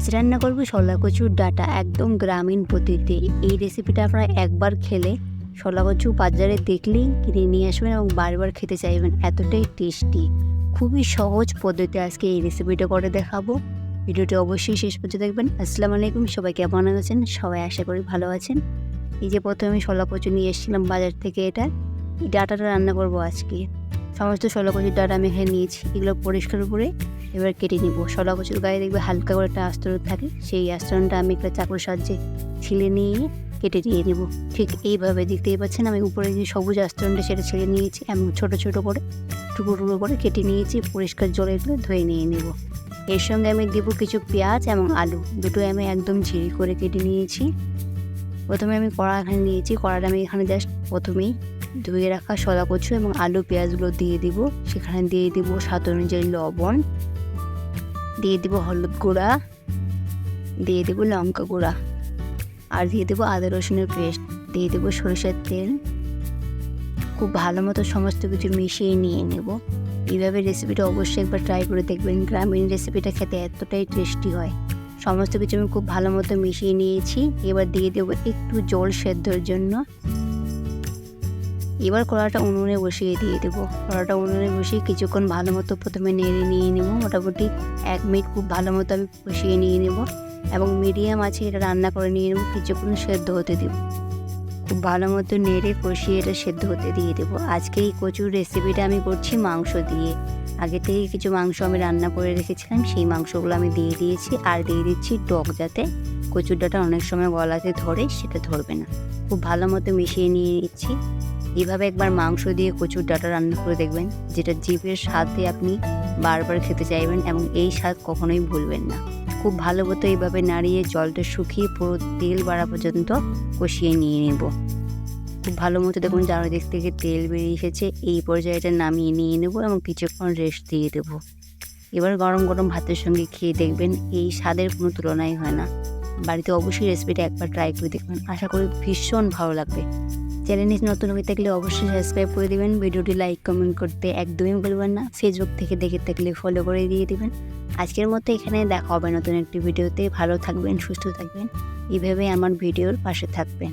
আজ রান্না করব শলা কচুর ডাঁটা, একদম গ্রামীণ পদ্ধতিতে। এই রেসিপিটা আপনারা একবার খেলে শলা কচু বাজারে দেখলেই কিনে নিয়ে আসবেন এবং বারবার খেতে চাইবেন, এতটাই টেস্টি। খুবই সহজ পদ্ধতিতে আজকে এই রেসিপিটা করে দেখাবো। ভিডিওটি অবশ্যই শেষ পর্যন্ত দেখবেন। আসসালামু আলাইকুম, সবাই কেমন আছেন? সবাই আশা করি ভালো আছেন। এই যে প্রথমে আমি শলা কচু নিয়ে এসেছিলাম বাজার থেকে, এই ডাঁটাটা রান্না করব আজকে। সমস্ত শলা কচুর ডাঁটা আমি এখানে নিয়েছি, এগুলো পরিষ্কার করে এবার কেটে নিব। শলা কচুর গায়ে দেখবে হালকা করে একটা আস্তরণ থাকে, সেই আস্তরণটা আমি একটা চাকুর সাহায্যে ছিলে নিয়ে কেটে নিয়ে নেব। ঠিক এইভাবে দেখতেই পাচ্ছেন, আমি উপরে যে সবুজ আস্তরণটা সেটা ছেড়ে নিয়েছি এবং ছোট ছোট করে টুকরো টুকরো করে কেটে নিয়েছি। পরিষ্কার জলে এগুলো ধুয়ে নিয়ে নেব। এর সঙ্গে আমি দেবো কিছু পেঁয়াজ এবং আলু, দুটোই আমি একদম ঝিরি করে কেটে নিয়েছি। প্রথমে আমি কড়া এখানে নিয়েছি, কড়াটা আমি এখানে জাস্ট প্রথমেই ধুয়ে রাখা শলা কচু এবং আলু পেঁয়াজগুলো দিয়ে দিব। সেখানে দিয়ে দিব স্বাদ অনুযায়ী লবণ, দিয়ে দেবো হলুদ গুঁড়া, দিয়ে দেবো লঙ্কা গুঁড়া, আর দিয়ে দেবো আদা রসুনের পেস্ট, দিয়ে দেবো সরিষার তেল। খুব ভালো মতো সমস্ত কিছু মিশিয়ে নিয়ে নেব। এইভাবে রেসিপিটা অবশ্যই একবার ট্রাই করে দেখবেন। গ্রামীণ রেসিপিটা খেতে এতটাই টেস্টি হয়। সমস্ত কিছু আমি খুব ভালো মতো মিশিয়ে নিয়েছি। এবার দিয়ে দেবো একটু জল সেদ্ধর জন্য। এবার কড়াটা উনুনে বসিয়ে দিয়ে দেবো। কড়াটা উনুনে বসিয়ে কিছুক্ষণ ভালো মতো প্রথমে নেড়ে নিয়ে নেব। মোটামুটি 1 মিনিট খুব ভালো মতো আমি কষিয়ে নিয়ে নেব এবং মিডিয়াম আছে এটা রান্না করে নিয়ে নেব। কিছুক্ষণ সেদ্ধ হতে দেব। খুব ভালো মতো নেড়ে কষিয়ে এটা সেদ্ধ হতে দিয়ে দেবো। আজকে এই কচুর রেসিপিটা আমি করছি মাংস দিয়ে। আগে থেকে কিছু মাংস আমি রান্না করে রেখেছিলাম, সেই মাংসগুলো আমি দিয়ে দিয়েছি। আর দিয়ে দিচ্ছি টক, যাতে কচুর ডাঁটা অনেক সময় গলাতে ধরে, সেটা ধরবে না। খুব ভালো মতো মিশিয়ে নিয়ে নিচ্ছি। এইভাবে একবার মাংস দিয়ে কচুর ডাঁটা রান্না করে দেখবেন, যেটা জিভের স্বাদে আপনি বারবার খেতে চাইবেন এবং এই স্বাদ কখনোই ভুলবেন না। খুব ভালো মতো এইভাবে নাড়িয়ে জলটা শুকিয়ে পুরো তেল বাড়া পর্যন্ত কষিয়ে নিয়ে নেব। খুব ভালো মতো দেখুন চারিদিক থেকে তেল বেরিয়ে এসেছে। এই পর্যায়ে এটা নামিয়ে নিয়ে নেব এবং কিছুক্ষণ রেস্ট দিয়ে দেবো। এবার গরম গরম ভাতের সঙ্গে খেয়ে দেখবেন, এই স্বাদের কোনো তুলনাই হয় না। বাড়িতে অবশ্যই রেসিপিটা একবার ট্রাই করে দেখবেন, আশা করি ভীষণ ভালো লাগবে। চ্যানেলে নতুন হয়ে থাকলে অবশ্যই সাবস্ক্রাইব করে দেবেন। ভিডিওটি লাইক কমেন্ট করতে একদমই ভুলবেন না। ফেসবুক থেকে দেখে থাকলে ফলো করে দিয়ে দেবেন। আজকের মতো এখানে দেখা হবে নতুন একটি ভিডিওতে। ভালো থাকবেন, সুস্থ থাকবেন, এইভাবে আমার ভিডিওর পাশে থাকবেন।